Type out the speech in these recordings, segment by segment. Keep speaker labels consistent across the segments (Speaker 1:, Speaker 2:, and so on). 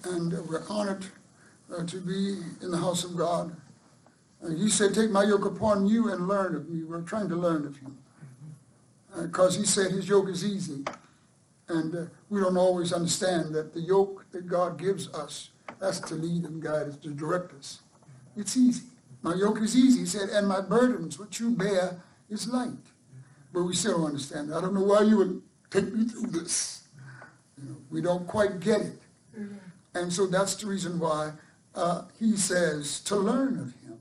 Speaker 1: and we're honored to be in the house of God. He said, take my yoke upon you and learn of me. We're trying to learn of him. Because he said his yoke is easy. And we don't always understand that the yoke that God gives us, that's to lead and guide us, to direct us. It's easy. My yoke is easy, he said, and my burdens, which you bear, is light. But we still don't understand that. I don't know why you would take me through this. We don't quite get it. And so that's the reason why he says to learn of him.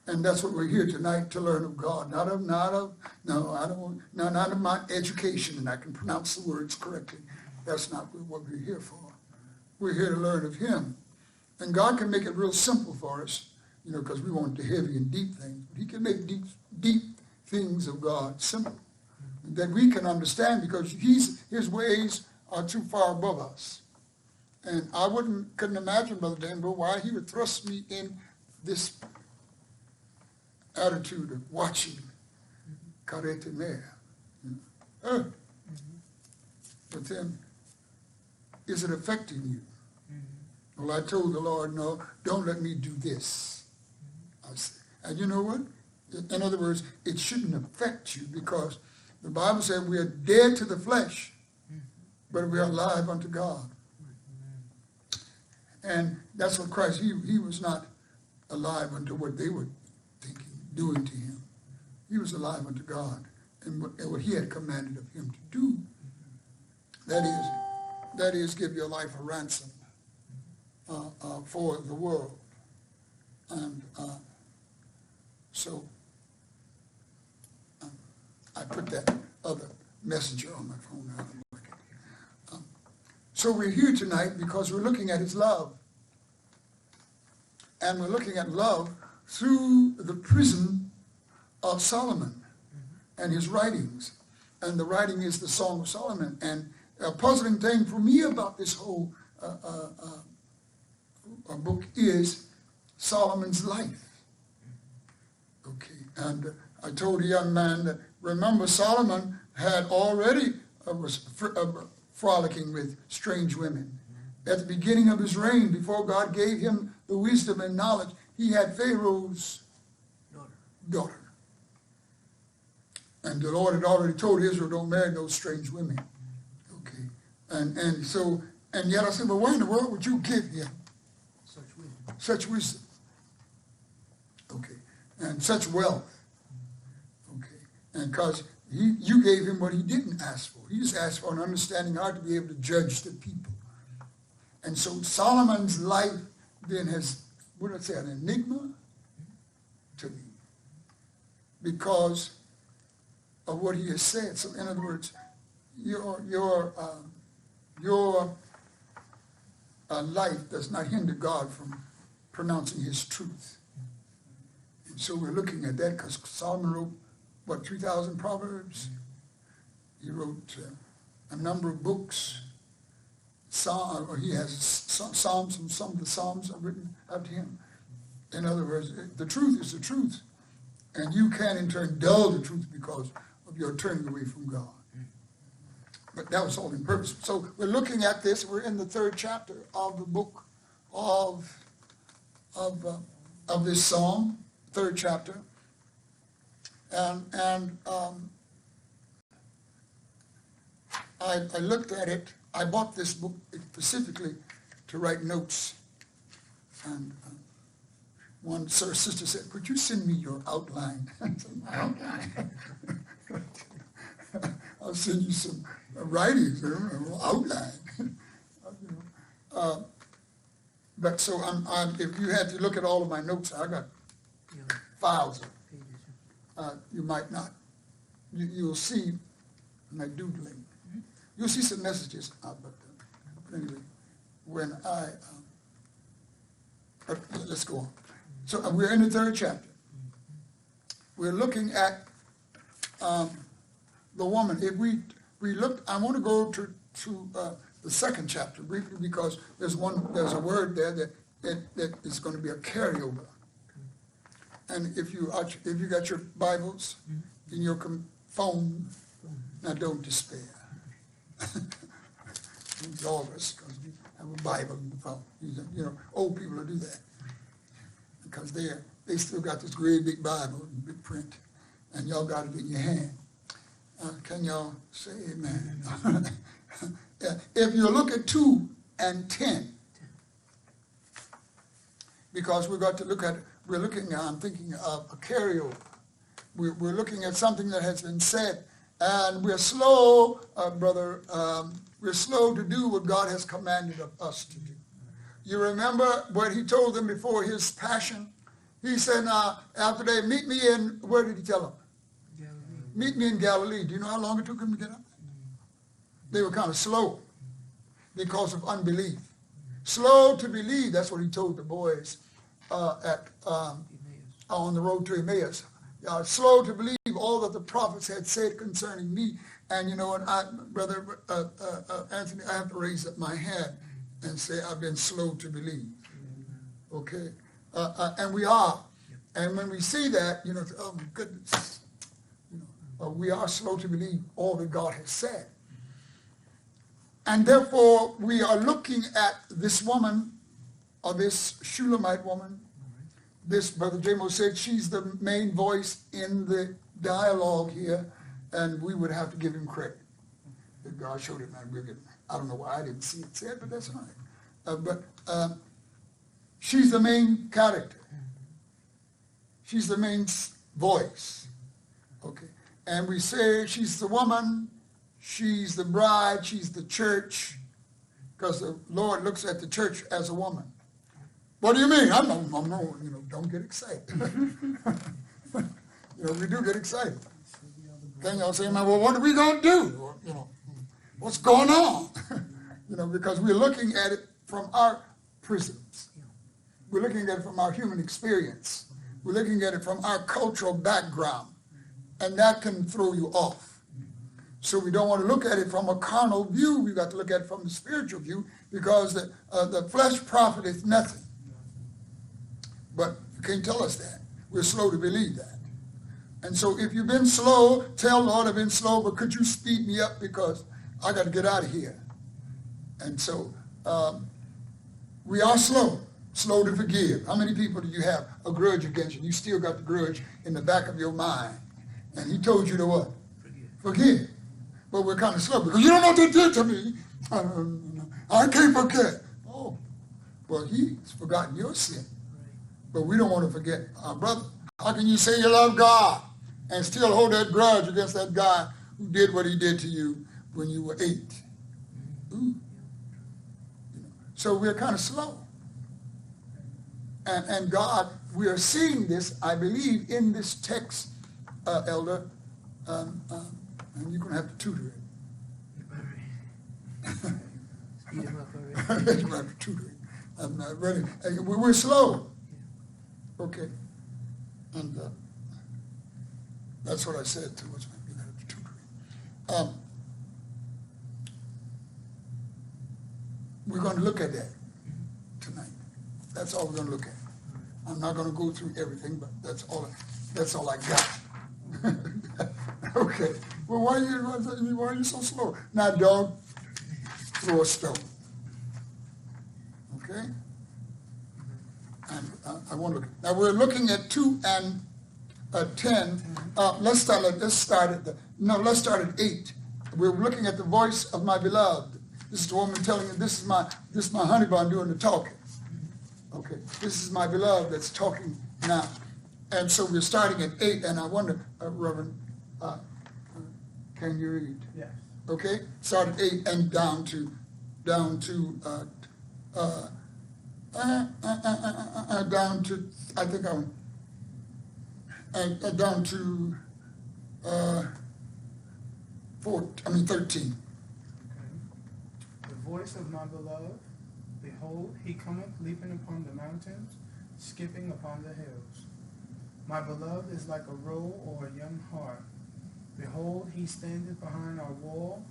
Speaker 1: And that's what we're here tonight, to learn of God. Not of my education, and I can pronounce the words correctly. That's not what we're here for. We're here to learn of him. And God can make it real simple for us, because we want the heavy and deep things. But he can make deep things of God simple, that we can understand, because his ways are too far above us. And I couldn't imagine, Brother Danville, why he would thrust me in this attitude of watching Karate Mare. But then, is it affecting you? Well, I told the Lord, no, don't let me do this. I said, and you know what? In other words, it shouldn't affect you, because the Bible said we are dead to the flesh, but we are alive unto God. And that's what Christ, he was not alive unto what they were thinking, doing to him. He was alive unto God and what he had commanded of him to do. That is give your life a ransom for the world. And so I put that other messenger on my phone now. So we're here tonight because we're looking at his love. And we're looking at love through the prism of Solomon and his writings. And the writing is the Song of Solomon. And a puzzling thing for me about this whole book is Solomon's life. Okay, and I told a young man that, remember, Solomon had already was frolicking with strange women. At the beginning of his reign, before God gave him the wisdom and knowledge, he had Pharaoh's daughter. And the Lord had already told Israel, don't marry those strange women. Okay. And yet I said, well, why in the world would you give him such wisdom? Okay. And such wealth. Okay. And because you gave him what he didn't ask for. He just asked for an understanding how to be able to judge the people. And so Solomon's life then has, what did I say, an enigma to me, because of what he has said. So in other words, your life does not hinder God from pronouncing his truth. And so we're looking at that because Solomon wrote, 3,000 Proverbs? He wrote a number of books. He has Psalms, and some of the Psalms are written after him. In other words, the truth is the truth. And you can in turn dull the truth because of your turning away from God. But that was all in purpose. So we're looking at this. We're in the 3rd chapter of the book of this psalm, 3rd chapter. And I looked at it. I bought this book specifically to write notes. And one sister said, could you send me your outline? I said, my outline? I'll send you some writings, outline. But so if you had to look at all of my notes, I got files of you might not. You'll see my doodling. You'll see some messages. But anyway, when let's go on. So we're in the 3rd chapter. We're looking at the woman. If we look, I want to go to the 2nd chapter briefly, because there's a word there that is going to be a carryover. And if you got your Bibles in your phone, now don't despair. all of us, because we have a Bible in the phone. You know, old people will do that because they still got this great big Bible in big print, and y'all got it in your hand. Can y'all say amen? Yeah. If you look at 2 and 10, because we're looking, I'm thinking of a carryover. We're looking at something that has been said, and we're slow, we're slow to do what God has commanded of us to do. You remember what he told them before his passion? He said, after they meet me in, where did he tell them? Galilee. Meet me in Galilee. Do you know how long it took them to get up? They were kind of slow because of unbelief. Slow to believe, that's what he told the boys on the road to Emmaus. Slow to believe all that the prophets had said concerning me. And you know what, Brother Anthony, I have to raise up my hand and say I've been slow to believe. Okay? And we are. And when we see that, you know, oh my goodness, you know, we are slow to believe all that God has said. And therefore, we are looking at this woman, or this Shulamite woman. This, Brother Jamo said, she's the main voice in the dialogue here, and we would have to give him credit. If God showed it, I don't know why I didn't see it said, but that's all right. But she's the main character. She's the main voice. Okay. And we say she's the woman, she's the bride, she's the church, because the Lord looks at the church as a woman. What do you mean? I'm no, you know, don't get excited. You know, we do get excited. Then y'all say, well, what are we going to do? Or, you know, what's going on? You know, because we're looking at it from our prisms. We're looking at it from our human experience. We're looking at it from our cultural background. And that can throw you off. So we don't want to look at it from a carnal view. We've got to look at it from the spiritual view, because the flesh profiteth nothing. But you can't tell us that. We're slow to believe that. And so if you've been slow, tell Lord, I've been slow, but could you speed me up, because I got to get out of here. And so we are slow to forgive. How many people do you have a grudge against you? You still got the grudge in the back of your mind. And he told you to what? Forgive. But we're kind of slow, because you don't know what they did to me. I can't forget. Oh, well, he's forgotten your sin. But we don't want to forget our brother. How can you say you love God and still hold that grudge against that guy who did what he did to you when you were 8? Ooh. So we're kind of slow. And God, we are seeing this, I believe, in this text, Elder, and you're going to have to tutor it. You're going to have to tutor it. I'm not ready. We're slow. Okay. And that's what I said to what's going to be the tutoring. We're going to look at that tonight. That's all we're going to look at. I'm not going to go through everything, but that's all I got. Okay. Well, why are you so slow? Now, don't throw a stone. Okay? And I want to look. Now we're looking at 2 and 10. Let's start at 8. We're looking at the voice of my beloved. This is the woman telling you, this is my honey bun doing the talking. Okay, this is my beloved that's talking now. And so we're starting at 8, and I wonder, Reverend, can you read?
Speaker 2: Yes.
Speaker 1: Okay, start at 8 and down to down to I think I'm down to 13.
Speaker 2: Okay. The voice of my beloved, behold, he cometh leaping upon the mountains, skipping upon the hills. My beloved is like a roe or a young hart. Behold, he standeth behind our wall.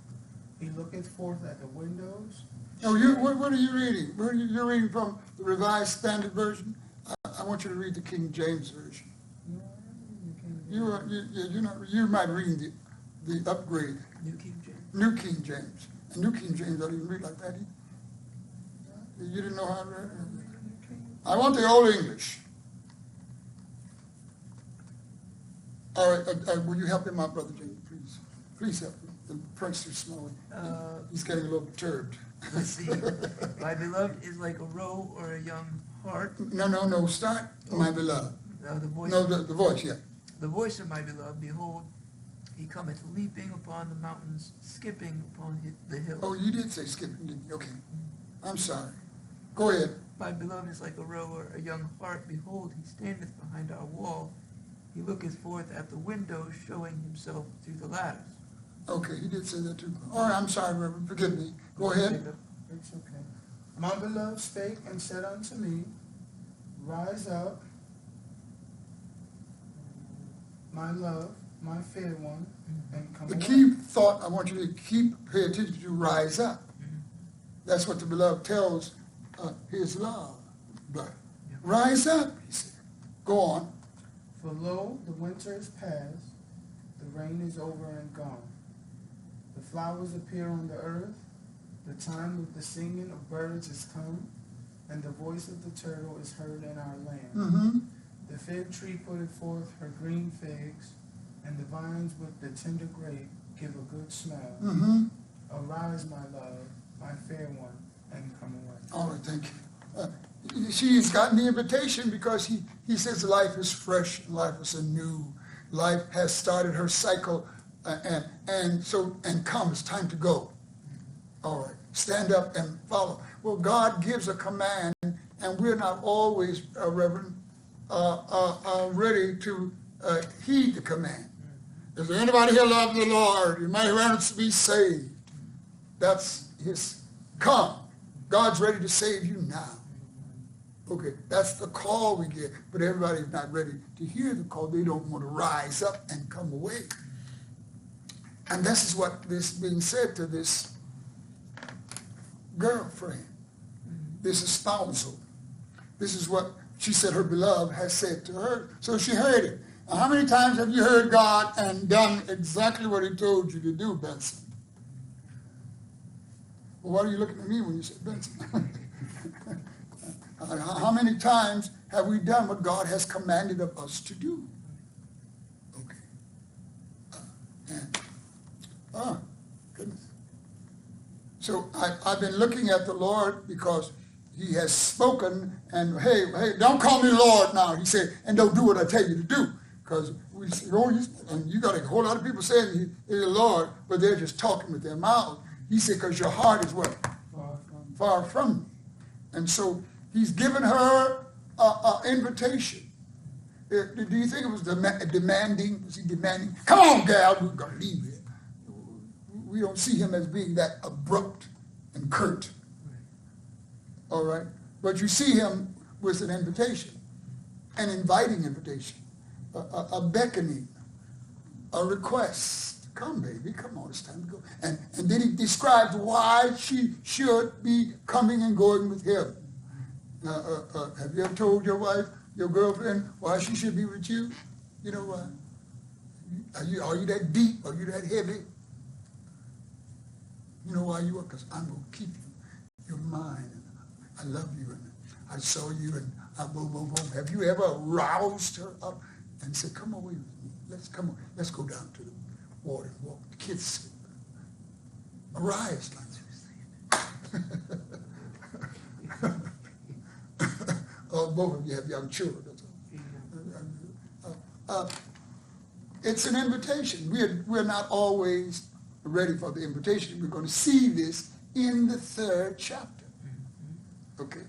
Speaker 2: He looketh forth at the windows.
Speaker 1: Oh, what are you reading? You're reading from the Revised Standard Version? I want you to read the King James Version. You might read the upgrade.
Speaker 2: New King James.
Speaker 1: New King James. And New King James don't even read like that either. You didn't know how to read? I want the Old English. All right, will you help him out, Brother James, please? Please help him. The French too slow. He's getting a little perturbed.
Speaker 3: Let's see. My beloved is like a roe or a young hart.
Speaker 1: No. Start, my beloved.
Speaker 3: The voice.
Speaker 1: No, the voice, yeah.
Speaker 3: The voice of my beloved, behold, he cometh leaping upon the mountains, skipping upon the hills.
Speaker 1: Oh, you did say skipping, didn't you? Okay. I'm sorry. Go ahead.
Speaker 3: My beloved is like a roe or a young hart. Behold, he standeth behind our wall. He looketh forth at the window, showing himself through the lattice.
Speaker 1: Okay, he did say that too. All right, I'm sorry, Reverend. Forgive me. Go ahead.
Speaker 2: It's okay. My beloved spake and said unto me, Rise up, my love, my fair one, and come
Speaker 1: The
Speaker 2: away.
Speaker 1: key thought I want you to pay attention to, rise up. That's what the beloved tells his love. But rise up, he said. Go on.
Speaker 2: For lo, the winter is past, the rain is over and gone. The flowers appear on the earth, the time of the singing of birds is come, and the voice of the turtle is heard in our land.
Speaker 1: Mm-hmm.
Speaker 2: The fig tree putteth forth her green figs, and the vines with the tender grape give a good smell.
Speaker 1: Mm-hmm.
Speaker 2: Arise, my love, my fair one, and come away.
Speaker 1: All right, thank you. She's gotten the invitation because he says life is fresh, life is anew. Life has started her cycle, and come, it's time to go. All right, stand up and follow. Well, God gives a command, and we're not always, Reverend, ready to heed the command. Is there anybody here loving the Lord? You might want to be saved. That's his come. God's ready to save you now. Okay, that's the call we get, but everybody's not ready to hear the call. They don't want to rise up and come away. And this is what is being said to this girlfriend, this espousal. This is what she said her beloved has said to her. So she heard it. Now, how many times have you heard God and done exactly what he told you to do, Benson? Well, why are you looking at me when you said Benson? How many times have we done what God has commanded of us to do? Okay. Goodness. So I've been looking at the Lord because he has spoken, and hey, don't call me Lord now. He said, and don't do what I tell you to do. Because we say, and you got a whole lot of people saying he's the Lord, but they're just talking with their mouth. He said, because your heart is what? Far from me. And so he's given her an invitation. Do you think it was demanding? Was he demanding? Come on, gal, we're going to leave here. We don't see him as being that abrupt and curt. All right? But you see him with an invitation, an inviting invitation, a beckoning, a request. Come, baby, come on, it's time to go. And then he describes why she should be coming and going with him. Have you ever told your wife, your girlfriend, why she should be with you? You know why? Are you that deep? Are you that heavy? You know why you are? Because I'm going to keep you. You're mine. And I love you. And I saw you. And boom, boom, boom. Have you ever roused her up and said, come away with me. Let's go down to the water and walk. The kids sleep. Arise, oh, both of you have young children. It's an invitation. We're not always ready for the invitation. We're going to see this in the 3rd chapter. Okay?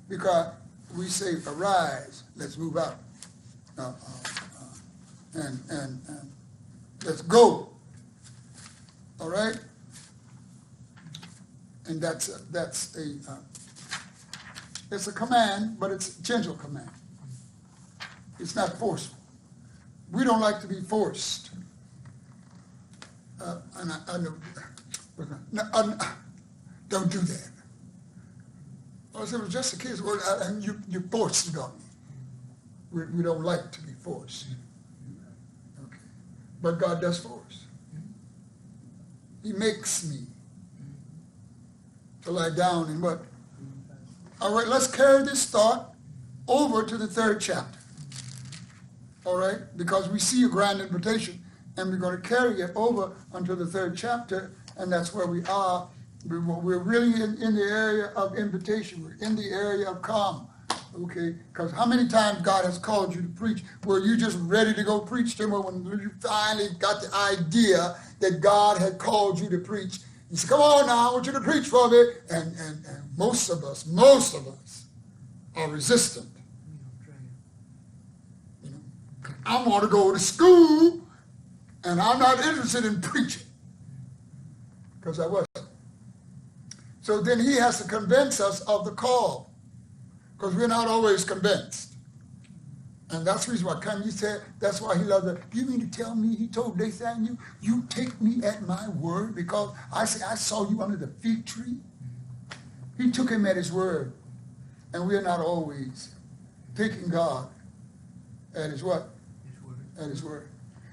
Speaker 1: Because we say, arise, let's move out. And let's go. All right? And it's a command, but it's a gentle command. It's not forceful. We don't like to be forced. And I know, don't do that. I said, it was just a kid's word, and you forced it on me. We don't like to be forced. Okay. But God does force. He makes me. to lie down and what? All right, let's carry this thought over to the 3rd chapter. All right, because we see a grand invitation, and we're going to carry it over unto the 3rd chapter, and that's where we are. We're really in the area of invitation. We're in the area of come. Okay, because how many times God has called you to preach? Were you just ready to go preach to him when you finally got the idea that God had called you to preach? He said, come on now, I want you to preach for me. And most of us are resistant. You know, I want to go to school, and I'm not interested in preaching. Because I wasn't. So then he has to convince us of the call. Because we're not always convinced. And that's the reason why Kanye said, that's why he loved it. You mean to tell me, he told Nathaniel, you take me at my word because I saw you under the fig tree? He took him at his word. And we are not always taking God at his what? His word. At his word.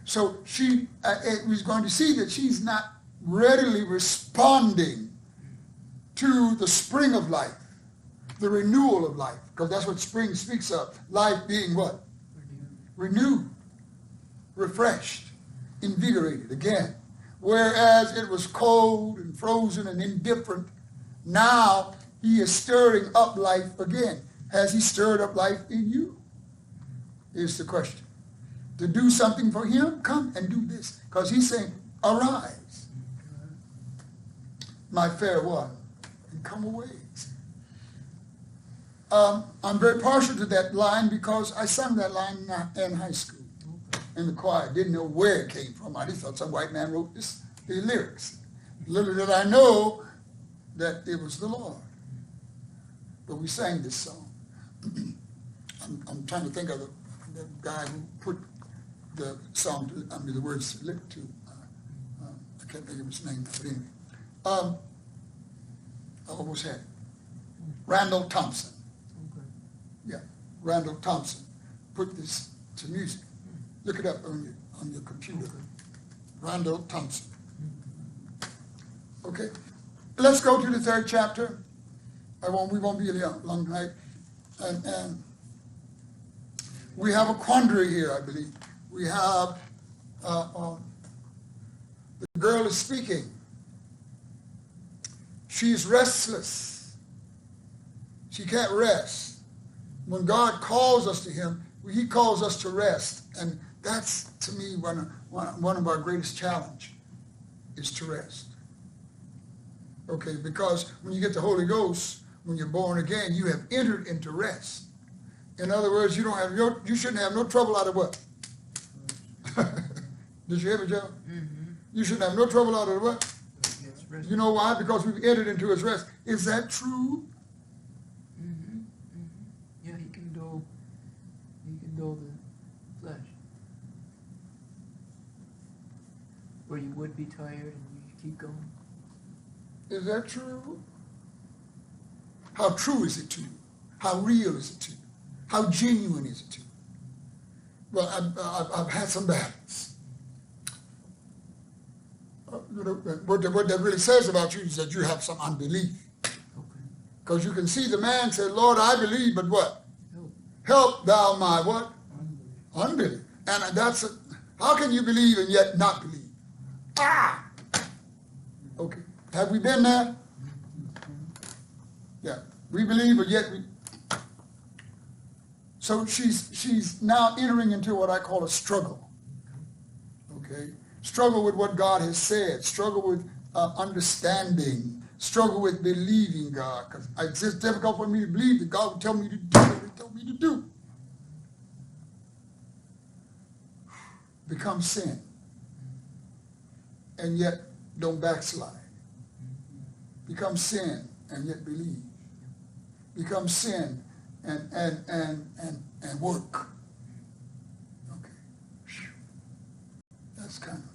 Speaker 1: So she was going to see that she's not readily responding to the spring of life, the renewal of life, because that's what spring speaks of. Life being what? Renewed, refreshed, invigorated again. Whereas it was cold and frozen and indifferent, now he is stirring up life again. Has he stirred up life in you? Is the question. To do something for him, come and do this. Because he's saying, arise, my fair one, and come away. I'm very partial to that line because I sung that line in high school in the choir. Didn't know where it came from. I just thought some white man wrote the lyrics. Little did I know that it was the Lord. But we sang this song. I'm trying to think of the guy who put the song the words to. I can't think of his name, but anyway. I almost had it. Randall Thompson. Yeah, Randall Thompson put this to music. Look it up on your computer. Randall Thompson. Okay, let's go to the 3rd chapter. We won't be long tonight. And we have a quandary here, I believe. We have the girl is speaking. She's restless. She can't rest. When God calls us to him, he calls us to rest. And that's, to me, one of our greatest challenge is to rest. Okay, because when you get the Holy Ghost, when you're born again, you have entered into rest. In other words, you shouldn't have no trouble out of what? Did you hear me, Joe? Mm-hmm. You shouldn't have no trouble out of what? You know why? Because we've entered into his rest. Is that true?
Speaker 3: Mm-hmm. Mm-hmm. Yeah, he can dull the flesh. Where you would be tired and you keep going.
Speaker 1: Is that true? How true is it to you? How real is it to you? How genuine is it to you? Well, I've had some battles. What that really says about you is that you have some unbelief. Because you can see the man say, Lord, I believe, but what? Help thou my what? Unbelief. And how can you believe and yet not believe? Okay. Have we been there? Yeah. We believe, but yet we... So she's now entering into what I call a struggle. Okay? Struggle with what God has said. Struggle with understanding. Struggle with believing God. Because it's just difficult for me to believe that God would tell me to do what he told me to do. Become sin. And yet don't backslide. Become sin and yet believe. Become sin and work. Okay. That's kind of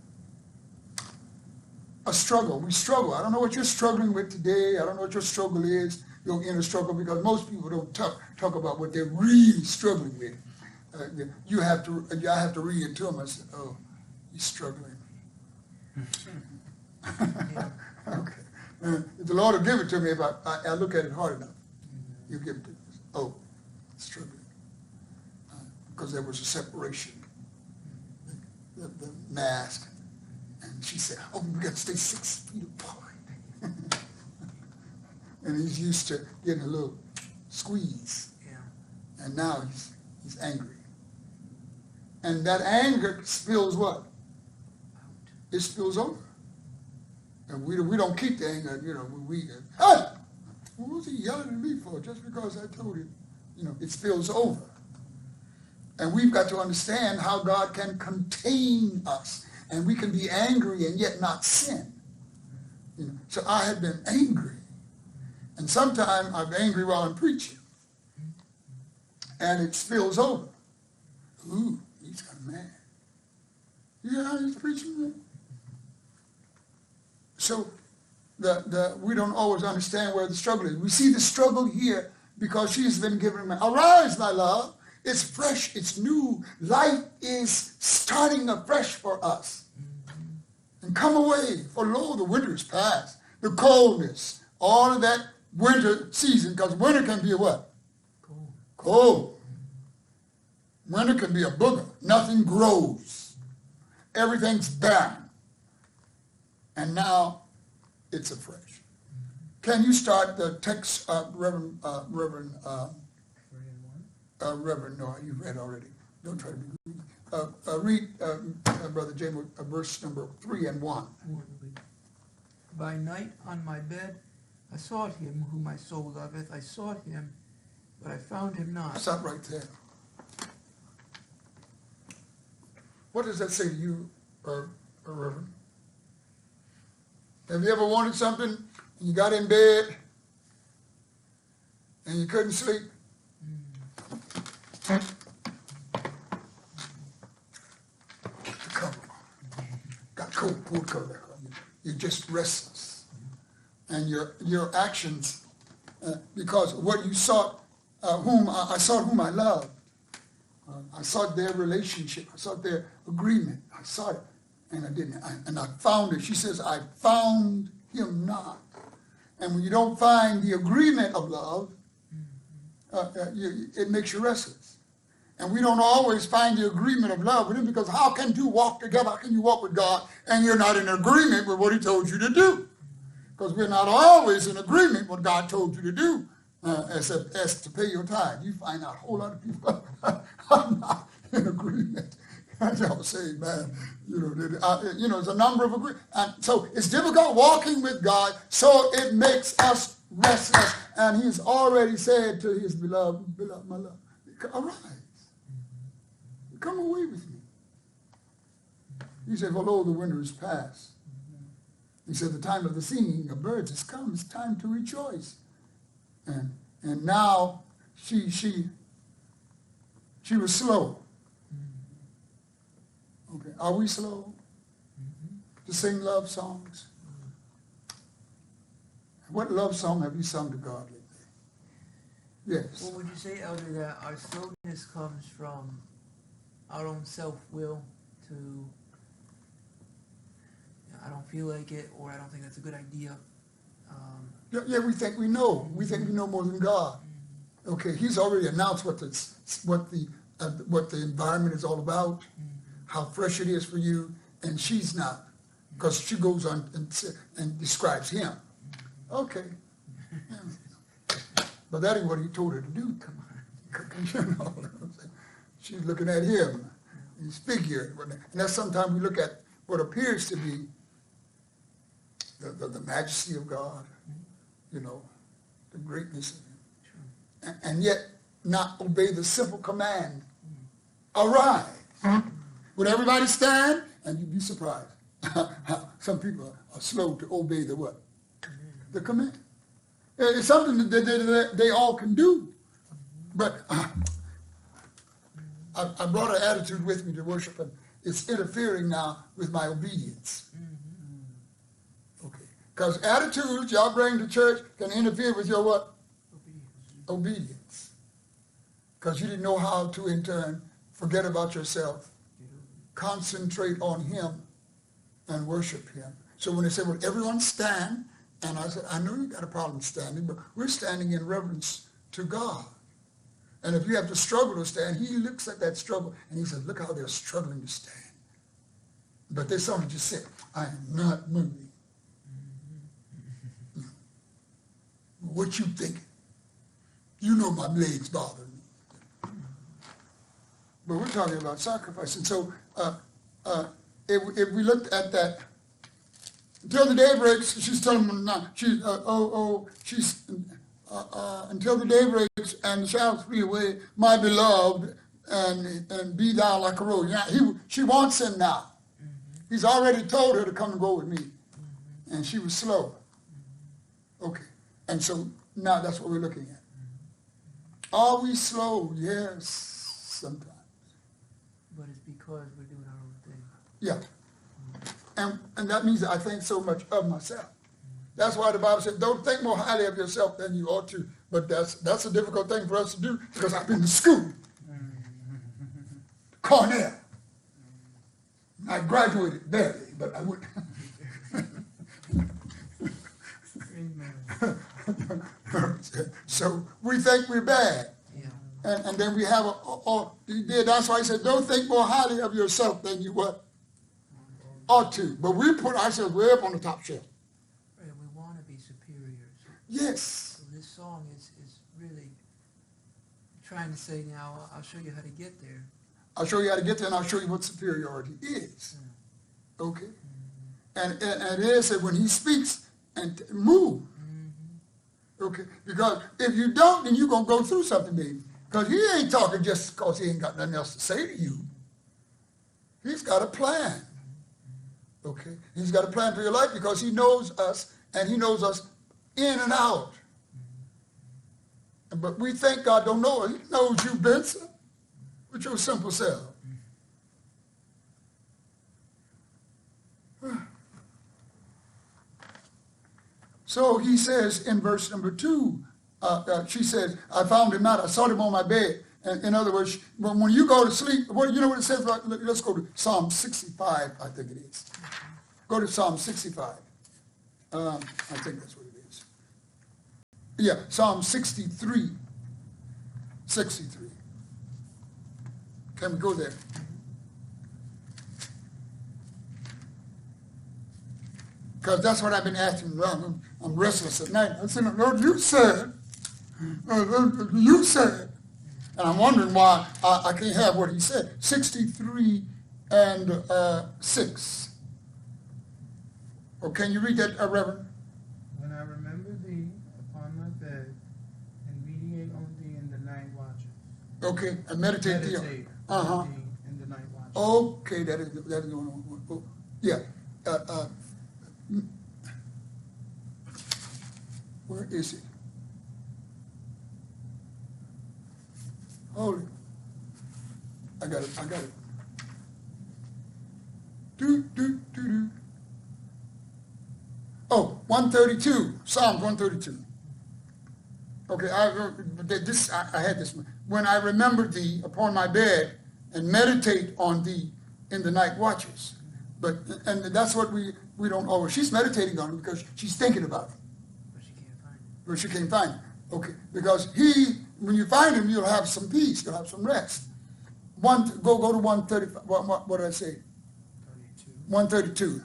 Speaker 1: a struggle. We struggle. I don't know what you're struggling with today. I don't know what your struggle is, your inner struggle, because most people don't talk about what they're really struggling with. I have to read it to them. I said, oh, he's struggling. Okay. The Lord will give it to me if I look at it hard enough. He'll give it to me. Oh, struggling. Because there was a separation. The mask. And she said, oh, we got to stay 6 feet apart. And he's used to getting a little squeeze.
Speaker 3: Yeah.
Speaker 1: And now he's angry. And that anger spills what?
Speaker 3: Out.
Speaker 1: It spills over. And we don't keep the anger, hey! What was he yelling at me for? Just because I told him. It spills over. And we've got to understand how God can contain us. And we can be angry and yet not sin. So I have been angry. And sometimes I'm angry while I'm preaching. And it spills over. Ooh, he's kind of mad. You hear how he's preaching there? So we don't always understand where the struggle is. We see the struggle here because she's been given, arise, my love. It's fresh, it's new. Life is starting afresh for us. And come away, for lo, the winter is past. The coldness, all of that winter season, because winter can be a what?
Speaker 3: Cold.
Speaker 1: Cold. Winter can be a booger. Nothing grows. Everything's barren. And now it's afresh. Can you start the text, Reverend, no, you read already. Don't try to be greedy. Read, Brother James, verse number 3 and 1.
Speaker 3: By night on my bed I sought him whom my soul loveth. I sought him, but I found him not.
Speaker 1: Stop right there. What does that say to you, Reverend? Have you ever wanted something, and you got in bed, and you couldn't sleep? Get the cover. Got cold, pull the cover. You're just restless. And your actions, because what you sought, I sought whom I loved. I sought their relationship. I sought their agreement. I sought it. And I didn't. And I found it. She says, I found him not. And when you don't find the agreement of love, it makes you restless. And we don't always find the agreement of love with him, because how can two walk together? How can you walk with God and you're not in agreement with what he told you to do? Because we're not always in agreement with what God told you to do, as to pay your tithe. You find out a whole lot of people are not in agreement. Y'all say, man, there's a number of agreements. And so it's difficult walking with God, so it makes us restless. And he's already said to his beloved, my love, arise. Come away with me. He said, well, lo, the winter is past. He said, the time of the singing of birds has come. It's time to rejoice. And now she was slow. Okay, are we slow to sing love songs? What love song have you sung to God lately? Yes.
Speaker 3: Well, would you say, Elder, that our slowness comes from our own self-will to, I don't feel like it, or I don't think that's a good idea?
Speaker 1: Yeah, we think we know. We think we know more than God. Okay, he's already announced what the environment is all about, how fresh it is for you, and she's not, because she goes on and describes him. Okay. But that ain't what he told her to do. Come on. She's looking at him, his figure. And that's sometimes we look at what appears to be the majesty of God, the greatness of him. And yet not obey the simple command, arise. Would everybody stand? And you'd be surprised how some people are slow to obey the what? The command. It's something that they all can do. But I brought an attitude with me to worship, and it's interfering now with my obedience. Okay. Because attitudes y'all bring to church can interfere with your what? Obedience. Because you didn't know how to, in turn, forget about yourself, concentrate on him, and worship him. So when they say, well, everyone stand And I said, I know you got a problem standing, but we're standing in reverence to God. And if you have to struggle to stand, he looks at that struggle and he says, look how they're struggling to stand. But there's something just said, I am not moving. What you thinking? You know my legs bother me. But we're talking about sacrifice. And so if we looked at that, until the day breaks, she's telling them now, until the day breaks and the shadows flee away, my beloved, and be thou like a rose. Yeah, she wants him now. He's already told her to come and go with me. And she was slow. Okay. And so now that's what we're looking at. Are we slow? Yes, sometimes.
Speaker 3: But it's because we're doing our own thing.
Speaker 1: Yeah. And that means that I think so much of myself. That's why the Bible said, don't think more highly of yourself than you ought to. But that's a difficult thing for us to do because I've been to school. Cornell. I graduated barely, but I would. So we think we're bad.
Speaker 3: Yeah.
Speaker 1: And then we have that's why he said, don't think more highly of yourself than you what? Ought to. But we put ourselves way up on the top shelf.
Speaker 3: Right, we want to be superiors.
Speaker 1: Yes.
Speaker 3: So this song is really trying to say now, I'll show you how to get there.
Speaker 1: I'll show you how to get there, and I'll show you what superiority is. Okay? And it is that when he speaks, and move. Okay? Because if you don't, then you're going to go through something, baby. Because he ain't talking just because he ain't got nothing else to say to you. He's got a plan. Okay? He's got a plan for your life because he knows us, and he knows us in and out. But we think God don't know us. He knows you, Benson, with your simple self. So he says in verse number 2, she says, I found him not. I saw him on my bed. And in other words, when you go to sleep, you know what it says? Let's go to Psalm 65, I think it is. Go to Psalm 65. I think that's what it is. Yeah, Psalm 63. 63. Can we go there? Because that's what I've been asking. I'm restless at night. I said, Lord, you said. And I'm wondering why I can't have what he said. 63 and 6. Oh, can you read that, Reverend?
Speaker 2: When I remember thee upon my bed and meditate on thee in the night watches.
Speaker 1: Okay, and meditate thee.
Speaker 2: On thee in the night watches.
Speaker 1: Okay, that is the one. Oh, yeah. Where is it? Hold it. I got it. Do. Oh, 132. Psalms 132. Okay, I had this one. When I remember thee upon my bed and meditate on thee in the night watches. And that's what we don't always. She's meditating on it because she's thinking about it. But she can't find it. Okay, because when you find him, you'll have some peace. You'll have some rest. Go to 135. What did I say?
Speaker 2: 32.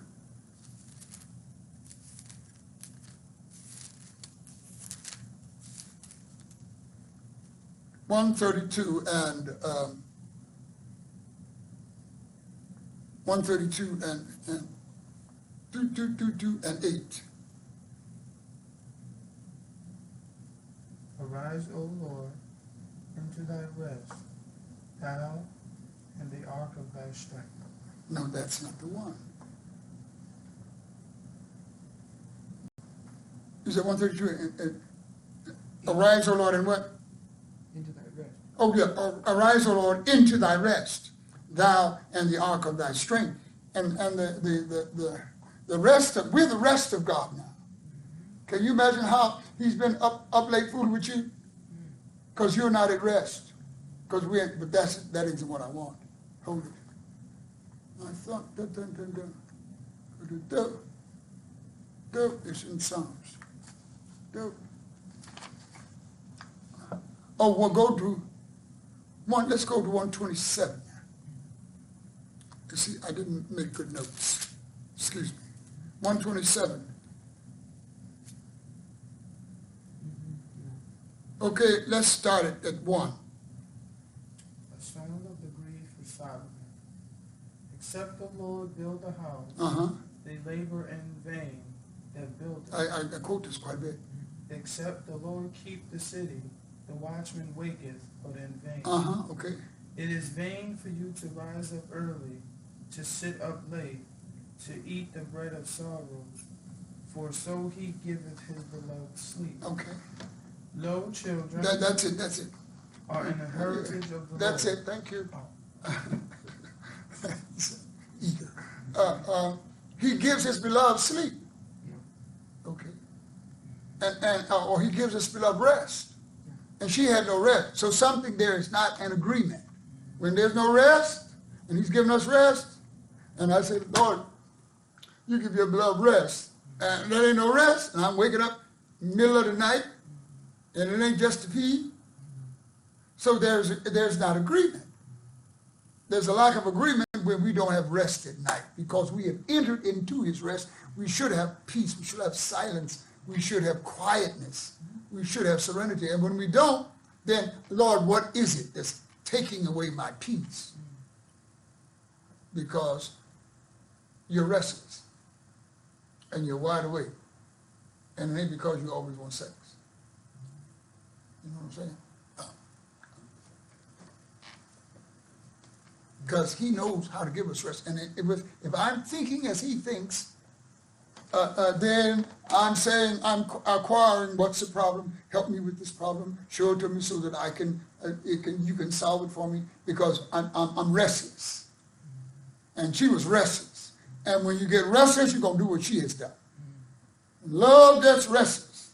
Speaker 1: 132. and 132 and 8.
Speaker 2: Arise, O Lord, into thy rest, thou and the ark of thy strength.
Speaker 1: No, that's not the one. Is it 132? Arise, O Lord, and what?
Speaker 3: Into thy rest.
Speaker 1: Oh, yeah. Arise, O Lord, into thy rest, thou and the ark of thy strength. And the rest of, we're the rest of God now. Can you imagine how he's been up late fooling with you? Because you're not at rest. But that isn't what I want. Hold it. I thought, Go, it's in Psalms. Go. Oh, we'll go to let's go to 127. You see, I didn't make good notes. Excuse me. 127. Okay, let's start it at 1.
Speaker 2: A song of the grief for Solomon. Except the Lord build a house, they labor in vain that build it.
Speaker 1: I quote this quite a bit.
Speaker 2: Except the Lord keep the city, the watchman waketh, but in vain.
Speaker 1: Okay.
Speaker 2: It is vain for you to rise up early, to sit up late, to eat the bread of sorrows, for so he giveth his beloved sleep.
Speaker 1: Okay.
Speaker 2: Lo, children
Speaker 1: That's it.
Speaker 2: are an heritage of the
Speaker 1: That's
Speaker 2: Lord.
Speaker 1: it. Thank you. He gives his beloved sleep. Okay. Or he gives his beloved rest. And she had no rest. So something there is not an agreement. When there's no rest, and he's giving us rest, and I said, Lord, you give your beloved rest. And there ain't no rest, and I'm waking up middle of the night, and it ain't just to feed. So there's not agreement. There's a lack of agreement when we don't have rest at night, because we have entered into his rest. We should have peace. We should have silence. We should have quietness. We should have serenity. And when we don't, then, Lord, what is it that's taking away my peace? Because you're restless and you're wide awake. And it ain't because you always want sex. You know what I'm saying? Because he knows how to give us rest. And if I'm thinking as he thinks, then I'm saying, I'm acquiring, what's the problem? Help me with this problem. Show it to me so that you can solve it for me, because I'm restless. And she was restless. And when you get restless, you're going to do what she has done. Love gets restless.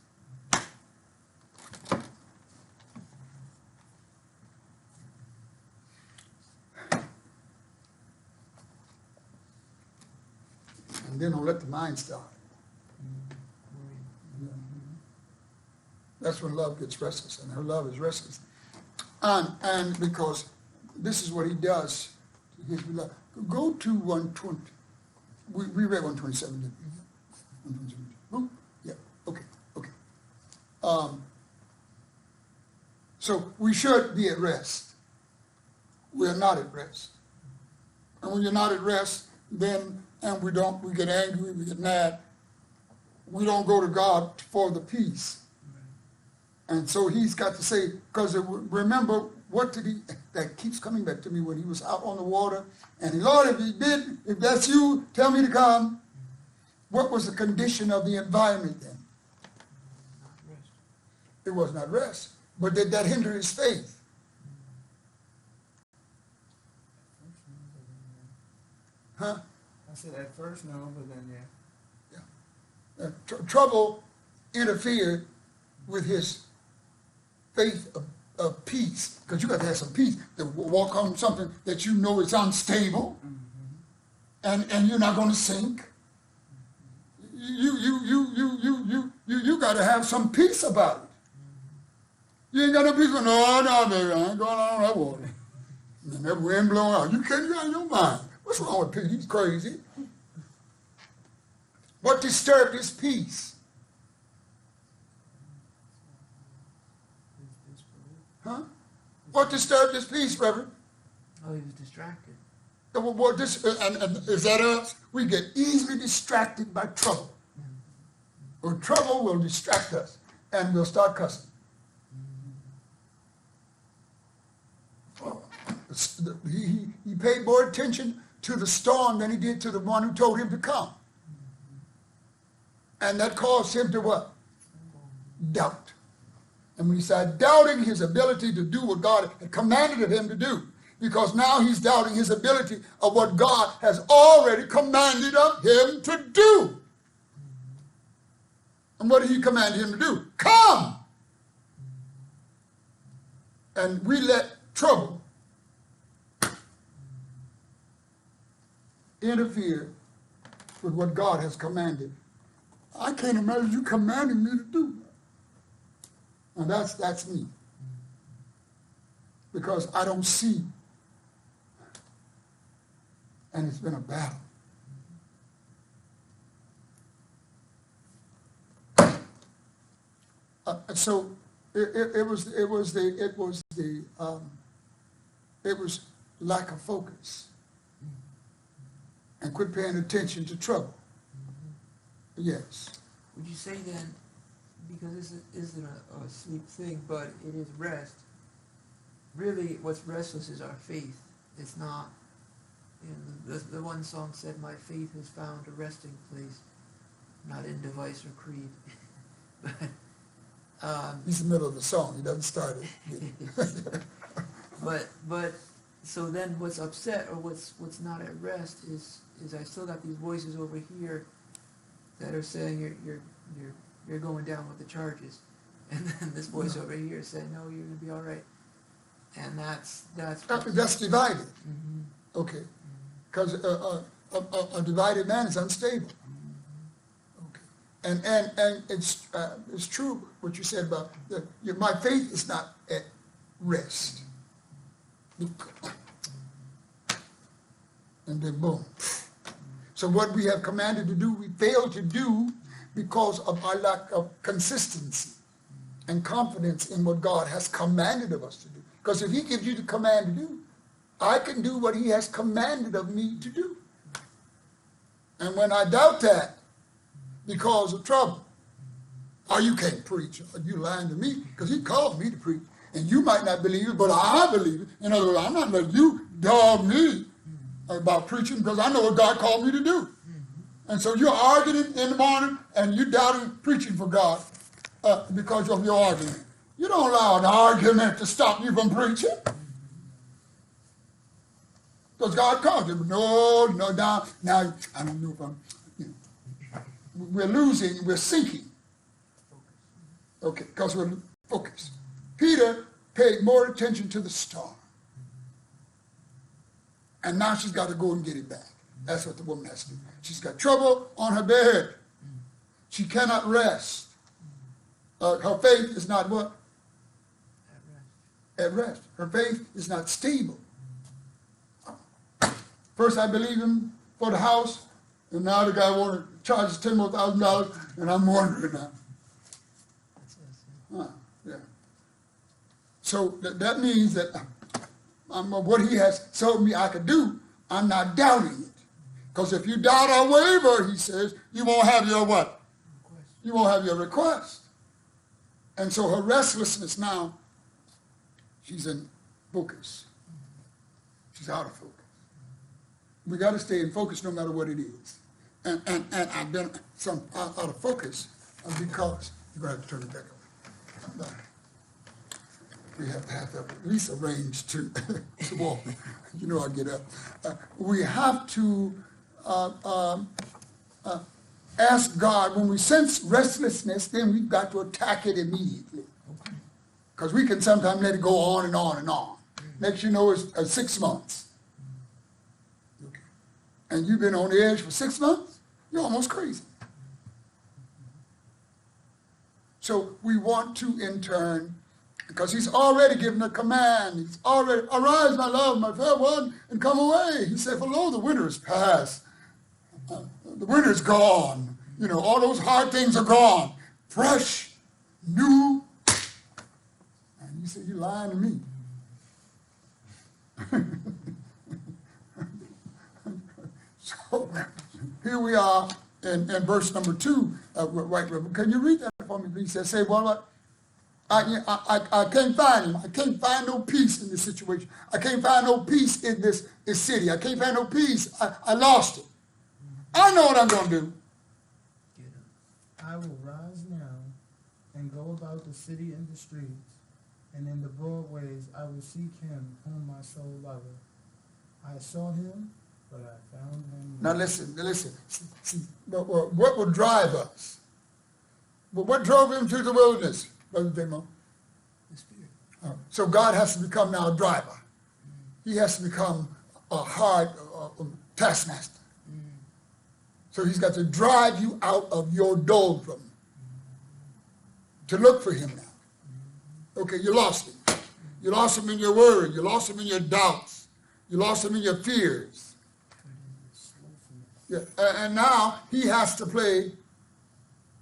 Speaker 1: And then don't let the mind start. That's when love gets restless, and her love is restless. And because this is what he does to his beloved. Go to 120. We read 127, didn't we? 127. Oh, yeah, okay. So we should be at rest. We are not at rest. And when you're not at rest, then, and we get angry, we get mad, we don't go to God for the peace. And so he's got to say, because remember, that keeps coming back to me when he was out on the water, and he, Lord, if that's you, tell me to come. What was the condition of the environment then? It was not rest. But did that hinder his faith? Huh?
Speaker 2: I said at first no, but then yeah.
Speaker 1: Trouble interfered with his faith of peace, because you got to have some peace to walk on something that you know is unstable, and you're not going to sink. You got to have some peace about it. You ain't got no peace. No, baby, I ain't going on that water. And that wind blowing out. You can't get out of your mind. What's wrong with Pete? He's crazy. What disturbed his peace? Huh? What disturbed his peace, Reverend?
Speaker 3: Oh, he was distracted.
Speaker 1: And is that us? We get easily distracted by trouble. Or trouble will distract us, and we'll start cussing. He paid more attention to the storm than he did to the one who told him to come. And that caused him to what? Doubt. And when he started doubting his ability to do what God had commanded him to do, because now he's doubting his ability of what God has already commanded of him to do. And what did he command him to do? Come! And we let trouble interfere with what God has commanded I can't imagine you commanding me to do that. And that's me. Because I don't see. And it's been a battle. So it was lack of focus and quit paying attention to trouble. Yes.
Speaker 3: Would you say then, because this isn't a sleep thing, but it is rest, really what's restless is our faith. It's not, the one song said, my faith has found a resting place, not in device or creed.
Speaker 1: He's in the middle of the song. He doesn't start it.
Speaker 3: But so then what's upset or what's not at rest is I still got these voices over here that are saying you're going down with the charges, and then this voice over here is saying no, you're gonna be all right, and that's
Speaker 1: divided.
Speaker 3: Mm-hmm.
Speaker 1: Okay, because a divided man is unstable. Okay, and it's true what you said about my faith is not at rest. And then boom. So what we have commanded to do, we fail to do because of our lack of consistency and confidence in what God has commanded of us to do. Because if he gives you the command to do, I can do what he has commanded of me to do. And when I doubt that because of trouble, you can't preach. You lying to me because he called me to preach. And you might not believe it, but I believe it. In other words, I'm not letting you dog me about preaching because I know what God called me to do. And so you're arguing in the morning and you're doubting preaching for God because of your argument. You don't allow an argument to stop you from preaching. Because God called you. No, now I don't know if I'm, we're losing, we're sinking. Okay, because we're focused. Peter paid more attention to the storm. And now she's got to go and get it back. That's what the woman has to do. She's got trouble on her bed. She cannot rest. Her faith is not what? At rest. Her faith is not stable. First I believe him for the house, and now the guy wanted to charge us $10,000 more, and I'm wondering now. Yeah. So that means that what he has told me I could do, I'm not doubting it. Because if you doubt or waver, he says, you won't have your what? You won't have your request. And so her restlessness now, she's in focus. She's out of focus. We got to stay in focus no matter what it is. And I've been out of focus because you're going to have to turn it back over. We have to have at least arrange to walk. You know I get up. We have to ask God, when we sense restlessness, then we've got to attack it immediately. Because we can sometimes let it go on and on and on. Next you know it's 6 months. Okay. And you've been on the edge for 6 months? You're almost crazy. So we want to in turn, because he's already given a command. He's already, arise, my love, my fair one, and come away. He said, for lo, the winter is past. The winter is gone. You know, all those hard things are gone. Fresh, new. And you say, you're lying to me. So here we are in verse number 2. Right, can you read that for me, please? Say, well, what? I can't find him. I can't find no peace in this situation. I can't find no peace in this city. I can't find no peace. I lost it. I know what I'm going to do.
Speaker 2: I will rise now and go about the city and the streets, and in the broad ways I will seek him whom my soul loveth. I saw him, but I found him not.
Speaker 1: Now listen. See, what would drive us? What drove him to the wilderness, Brother Demo?
Speaker 3: The Spirit.
Speaker 1: So God has to become now a driver. He has to become a hard taskmaster. So he's got to drive you out of your doldrum to look for him now. Okay, you lost him. You lost him in your worry. You lost him in your doubts. You lost him in your fears. Yeah. And now he has to play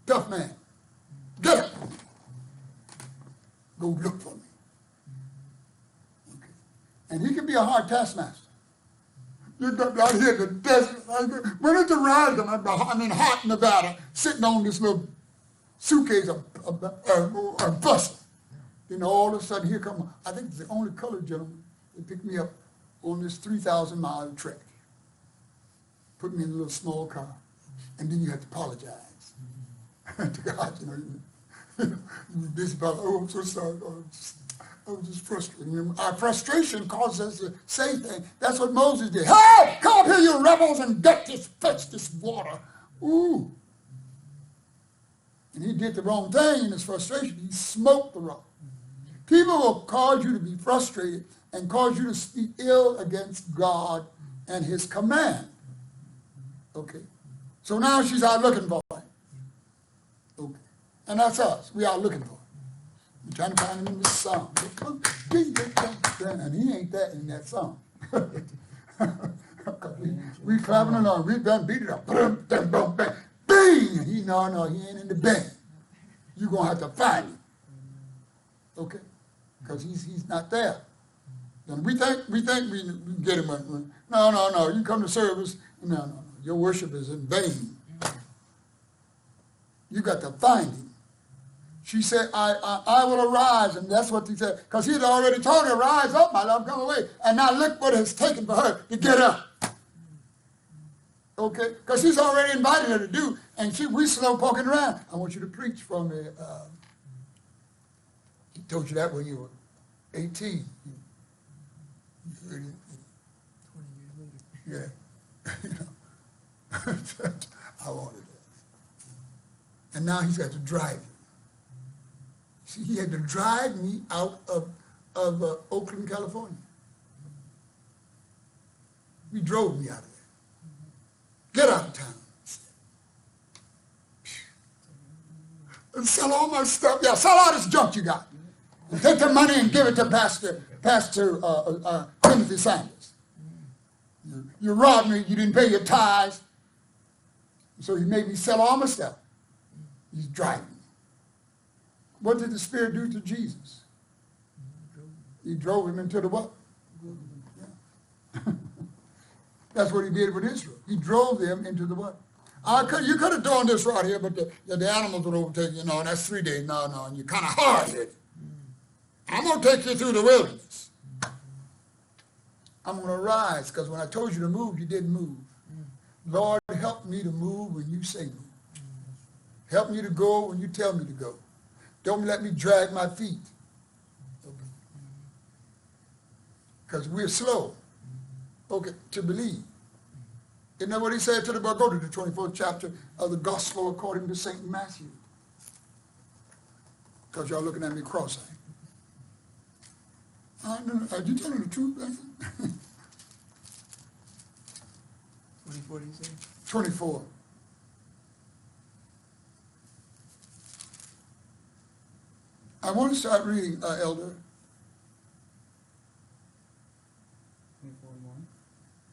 Speaker 1: tough man. Get up. Go look for me. Okay. And he can be a hard taskmaster. You got out here in the desert. When it's around them, I'm in hot Nevada, sitting on this little suitcase of busting. Then all of a sudden, here come, I think it's the only colored gentleman that picked me up on this 3,000-mile trek. Put me in a little small car. And then you have to apologize to God, you're busy about, oh, I'm so sorry. I was just frustrated. Our frustration causes us to say things. That's what Moses did. Hey, come up here, you rebels, and fetch this water. Ooh. And he did the wrong thing in his frustration. He smoked the rock. People will cause you to be frustrated and cause you to speak ill against God and his command. Okay. So now she's out looking for him. Okay. And that's us. We are looking for him. We're trying to find him in this song. And he ain't that in that song. we clapping along. We done beat it up. Bing! He ain't in the band. You're going to have to find him. Okay? Because he's not there. And we think we can get him. No. You come to service. No. Your worship is in vain. You got to find him. She said, I will arise. And that's what he said. Because he had already told her, rise up, my love, come away. And now look what it's taken for her to get up. Okay? Because he's already invited her to do. And we slow poking around. I want you to preach for me. He told you that when you were 18. You heard it. 20 years later. Yeah. I wanted that. And now he's got to drive you. See, he had to drive me out of Oakland, California. He drove me out of there. Get out of town. And sell all my stuff. Yeah, sell all this junk you got. And take the money and give it to Pastor Timothy Sanders. You robbed me. You didn't pay your tithes. So he made me sell all my stuff. He's driving me. What did the Spirit do to Jesus? He drove him into the what? Yeah. That's what he did with Israel. He drove them into the what? You could have done this right here, but the animals would overtake you. No, that's 3 days. No, and you're kind of hard-headed. I'm going to take you through the wilderness. I'm going to rise, because when I told you to move, you didn't move. Lord, help me to move when you say move. Help me to go when you tell me to go. Don't let me drag my feet. Because we're slow, to believe. Isn't that what he said to the boy? Go to the 24th chapter of the Gospel according to St. Matthew. Because y'all looking at me cross-eyed. Are you telling the truth, Benson?
Speaker 3: 24, do you say?
Speaker 1: 24. I want to start reading, Elder.
Speaker 2: 24:1.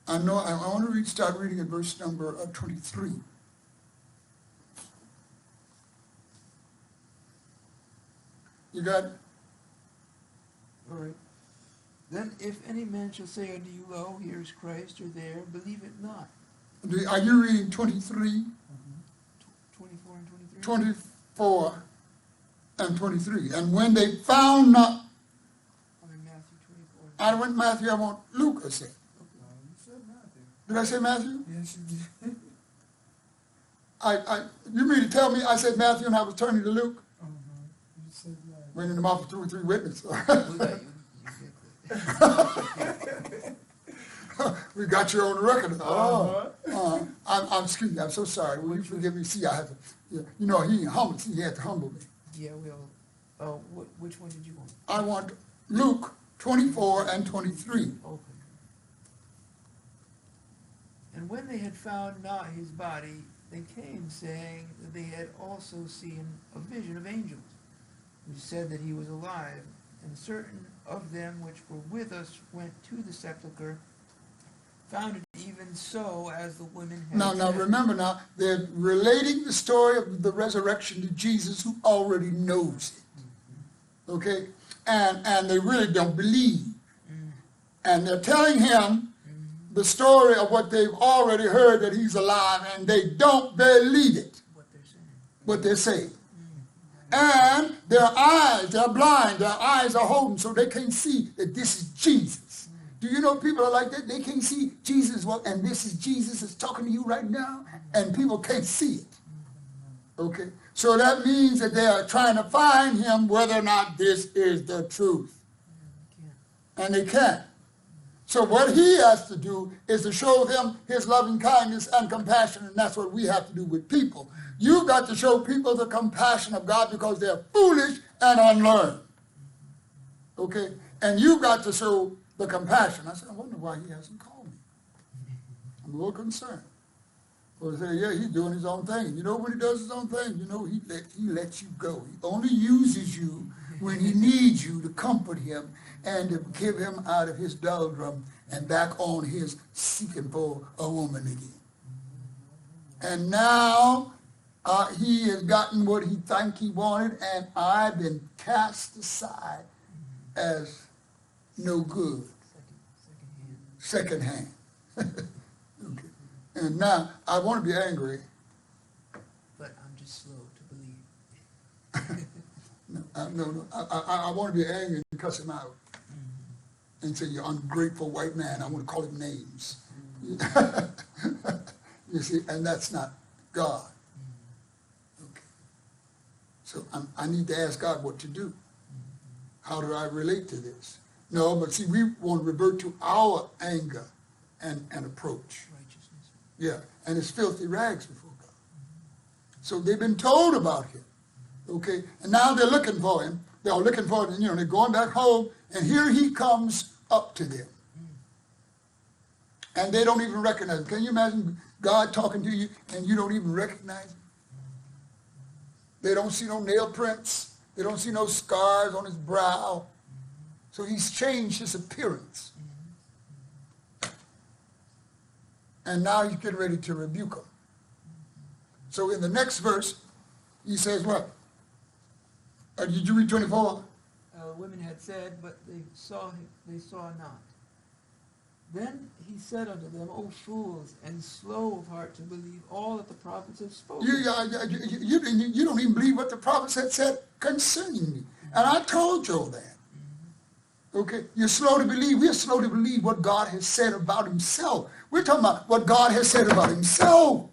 Speaker 1: I want to start reading at verse number 23. You got it?
Speaker 3: All right. Then if any man shall say unto you, Lo, here is Christ, or there, believe it not.
Speaker 1: Are you reading 23?
Speaker 3: 24 and 23?
Speaker 1: 24 and 23. And when they found not,
Speaker 3: I'm in Matthew 24.
Speaker 1: I went Matthew, I want Luke, I said.
Speaker 2: You said Matthew.
Speaker 1: Did I say Matthew?
Speaker 2: Yes, you did.
Speaker 1: You mean to tell me I said Matthew and I was turning to Luke?
Speaker 2: You said Matthew.
Speaker 1: Bringing them off of 2 or 3 witnesses. We got you on the record. I'm excuse me. I'm so sorry. Will you forgive me? See, I have to. He humbled. He had to humble me.
Speaker 3: Yeah, we'll. Which one did you want?
Speaker 1: I want Luke 24 and 23.
Speaker 3: Okay. And when they had found not his body, they came, saying that they had also seen a vision of angels, who said that he was alive. And certain of them which were with us went to the sepulchre, found it even so as the women had
Speaker 1: Now
Speaker 3: said.
Speaker 1: remember now, they're relating the story of the resurrection to Jesus, who already knows it. Okay? And they really don't believe. And they're telling him the story of what they've already heard, that he's alive, and they don't believe it, what they're saying. And their eyes, they're blind, their eyes are holding, so they can't see that this is Jesus. Do you know people are like that? They can't see Jesus, well, and this is Jesus is talking to you right now, and people can't see it. Okay? So that means that they are trying to find him whether or not this is the truth. And they can't. So what he has to do is to show them his loving kindness and compassion, and that's what we have to do with people. You've got to show people the compassion of God because they're foolish and unlearned. Okay? And you've got to show the compassion. I said, I wonder why he hasn't called me. I'm a little concerned. Or say, yeah, he's doing his own thing. You know when he does his own thing? You know, he lets you go. He only uses you when he needs you to comfort him and to give him out of his doldrum and back on his seeking for a woman again. And now he has gotten what he think he wanted, and I've been cast aside as no good. Second hand. Okay. And now I want to be angry.
Speaker 3: But I'm just slow to believe.
Speaker 1: No. I want to be angry and cuss him out. And say, you ungrateful white man. I want to call him names. You see, and that's not God. Okay. So I need to ask God what to do. How do I relate to this? No, but see, we want to revert to our anger and approach.
Speaker 3: Righteousness.
Speaker 1: Yeah, and it's filthy rags before God. So they've been told about him. Okay, and now they're looking for him. They're looking for him, they're going back home, and here he comes up to them. And they don't even recognize him. Can you imagine God talking to you and you don't even recognize him? They don't see no nail prints. They don't see no scars on his brow. So he's changed his appearance. And now he's getting ready to rebuke them. So in the next verse, he says what? Did you read 24?
Speaker 3: Women had said, but they saw not. Then he said unto them, O fools, and slow of heart to believe all that the prophets have spoken.
Speaker 1: You don't even believe what the prophets had said concerning me. And I told you all that. Okay? You're slow to believe. We're slow to believe what God has said about himself. We're talking about what God has said about himself.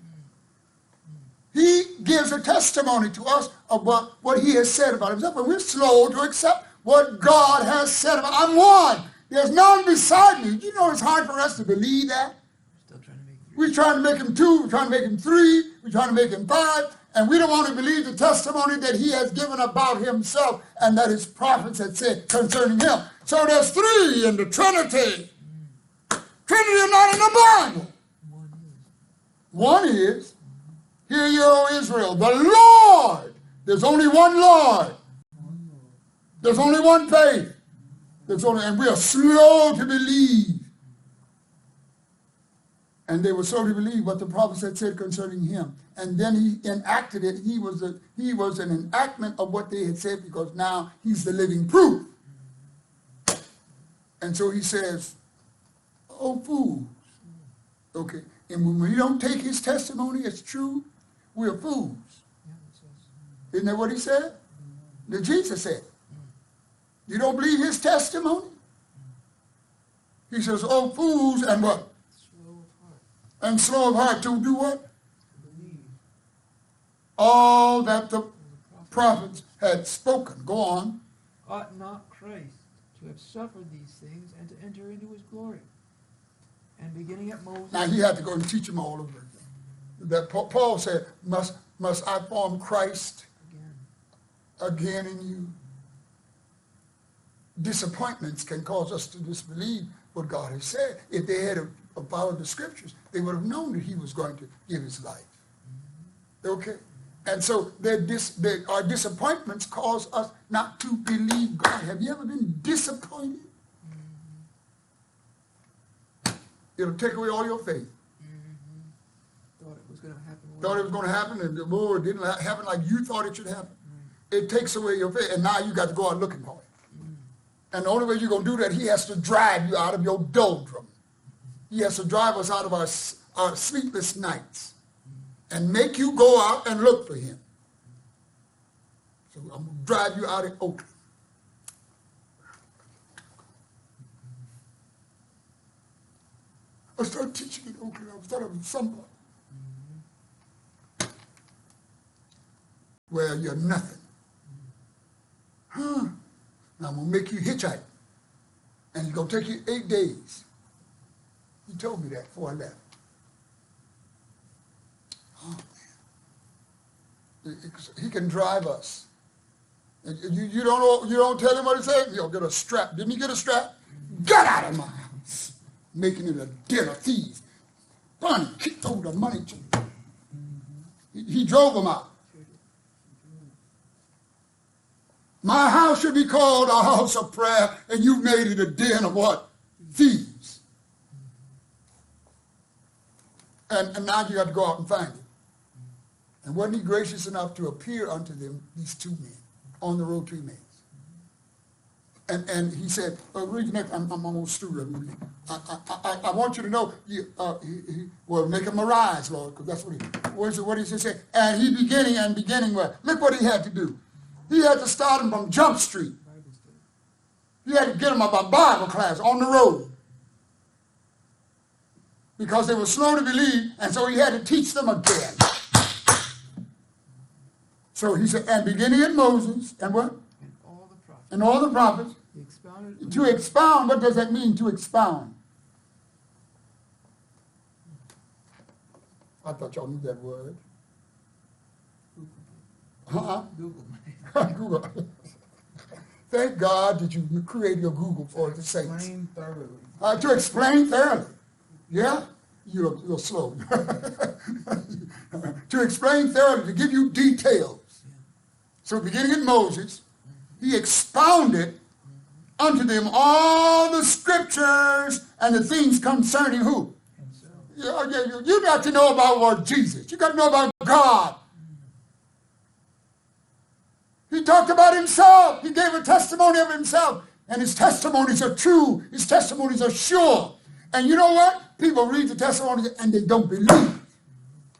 Speaker 1: He gives a testimony to us about what he has said about himself, and we're slow to accept what God has said about I'm one. There's none beside me. You know it's hard for us to believe that.
Speaker 3: Still trying to make it.
Speaker 1: We're trying to make him 2, we're trying to make him 3, we're trying to make him 5, and we don't want to believe the testimony that he has given about himself and that his prophets had said concerning him. So there's 3 in the Trinity. Trinity is not in the Bible. One is, hear ye, O Israel, the Lord. There's only one Lord. There's only one faith. And we are slow to believe. And they were slow to believe what the prophets had said concerning him. And then he enacted it. He was an enactment of what they had said because now he's the living proof. And so he says, oh, fools. Okay. And when we don't take his testimony as true, we're fools. Isn't that what he said? That Jesus said. You don't believe his testimony? He says, oh, fools, and what?
Speaker 3: Slow of heart.
Speaker 1: And slow of heart to do what?
Speaker 3: Believe.
Speaker 1: All that the prophets had spoken. Go on.
Speaker 3: Ought not Christ to have suffered these things and to enter into his glory? And beginning at Moses.
Speaker 1: Now he had to go and teach them all over again. That Paul said, must I form Christ again in you? Disappointments can cause us to disbelieve what God has said. If they had followed the scriptures, they would have known that he was going to give his life. Okay? And so our disappointments cause us not to believe God. Have you ever been disappointed? It'll take away all your faith.
Speaker 3: Thought it was going to happen.
Speaker 1: Thought it was going to happen, and the Lord didn't happen like you thought it should happen. It takes away your faith, and now you got to go out looking for it. And the only way you're going to do that, he has to drive you out of your doldrum. He has to drive us out of our sleepless nights and make you go out and look for him. So I'm going to drive you out of Oakland. I started teaching in Oakland. I thought I was somebody. Well, you're nothing. Huh? Now I'm going to make you hitchhike. And it's going to take you 8 days. He told me that before I left. Oh, man. He can drive us. You don't tell him what he said? You'll get a strap. Didn't he get a strap? Get out of my house. Making it a den of thieves. Bonnie kicked over the money to me. He drove them out. My house should be called a house of prayer, and you've made it a den of what? Thieves. And now you got to go out and find it. And wasn't he gracious enough to appear unto them, these two men, on the road to Emmaus? And he said, read next. I'm almost through. I want you to know, make him arise, Lord, because that's what he said. And he beginning well. Look what he had to do. He had to start him from Jump Street. He had to get him up a Bible class on the road. Because they were slow to believe, and so he had to teach them again. So he said, and beginning at Moses, and what? And all the prophets. To expound, what does that mean, to expound? I thought y'all knew that word. Google. Thank God that you created your Google for the saints.
Speaker 2: Explain thoroughly.
Speaker 1: To explain thoroughly. Yeah? You're slow. To explain thoroughly, to give you details. So beginning at Moses, he expounded unto them all the scriptures and the things concerning who? You got to know about Lord Jesus. You got to know about God. He talked about himself. He gave a testimony of himself. And his testimonies are true. His testimonies are sure. And you know what? People read the testimonies and they don't believe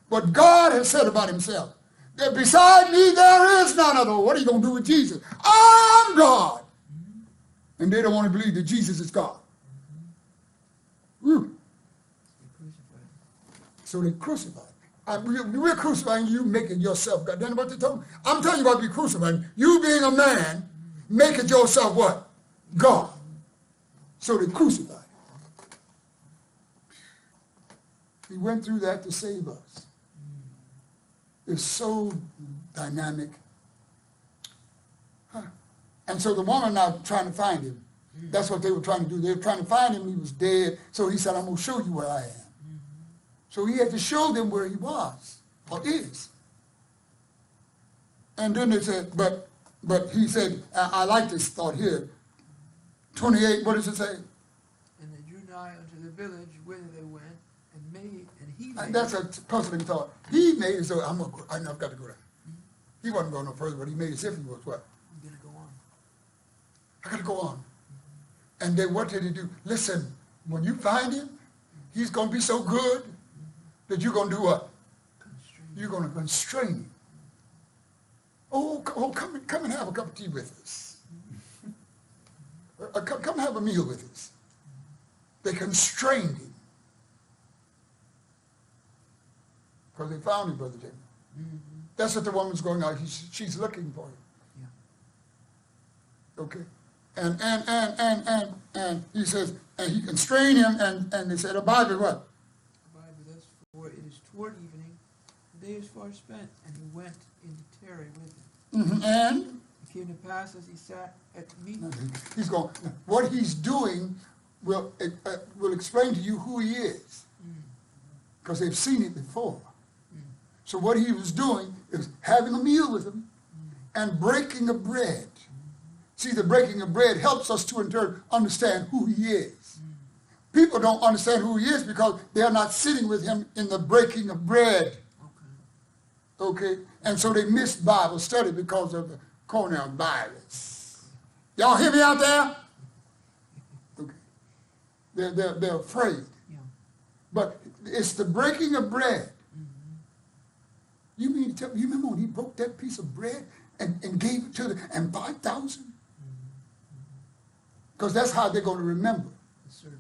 Speaker 1: what God has said about himself. That beside me there is none other. What are you going to do with Jesus? I'm God. And they don't want to believe that Jesus is God. Woo. So they crucified. We're crucifying you, making yourself God. Then what they told me? I'm telling you about be crucifying. You being a man, making yourself what? God. So they crucified. He went through that to save us. It's so dynamic. And so the woman now trying to find him. That's what they were trying to do. They were trying to find him. He was dead. So he said, I'm going to show you where I am. So he had to show them where he was or is. And then they said, but he said, I like this thought here. 28, what does it say?
Speaker 3: And they drew nigh unto the village whither they went, and he made.
Speaker 1: And that's a puzzling thought. He made it so I've got to go down. He wasn't going no further, but he made it as if he was what?
Speaker 3: I'm going to go on.
Speaker 1: I got to go on. And then what did he do? Listen, when you find him, he's going to be so good that you're going to do what? You're going to constrain him. Oh, come and have a cup of tea with us. Come have a meal with us. They constrained him. Because they found him, Brother James. Mm-hmm. That's what the woman's going out. She's looking for him. Yeah. Okay. And he says, and he constrained him, and they said, abide with what?
Speaker 3: Abide with us, for it is toward evening, the day is far spent, and he went in to tarry with him.
Speaker 1: Mm-hmm. And?
Speaker 3: It came to pass as he sat at meat.
Speaker 1: He's going, what he's doing will explain to you who he is, because they've seen it before. So what he was doing is having a meal with them and breaking of bread. See, the breaking of bread helps us to in turn understand who he is. People don't understand who he is because they are not sitting with him in the breaking of bread. Okay? And so they miss Bible study because of the coronavirus. Y'all hear me out there? Okay. They're afraid.
Speaker 3: Yeah.
Speaker 1: But it's the breaking of bread. You mean to tell me, you remember when he broke that piece of bread and gave it to them, and 5,000? Because that's how they're going to remember.
Speaker 3: The service.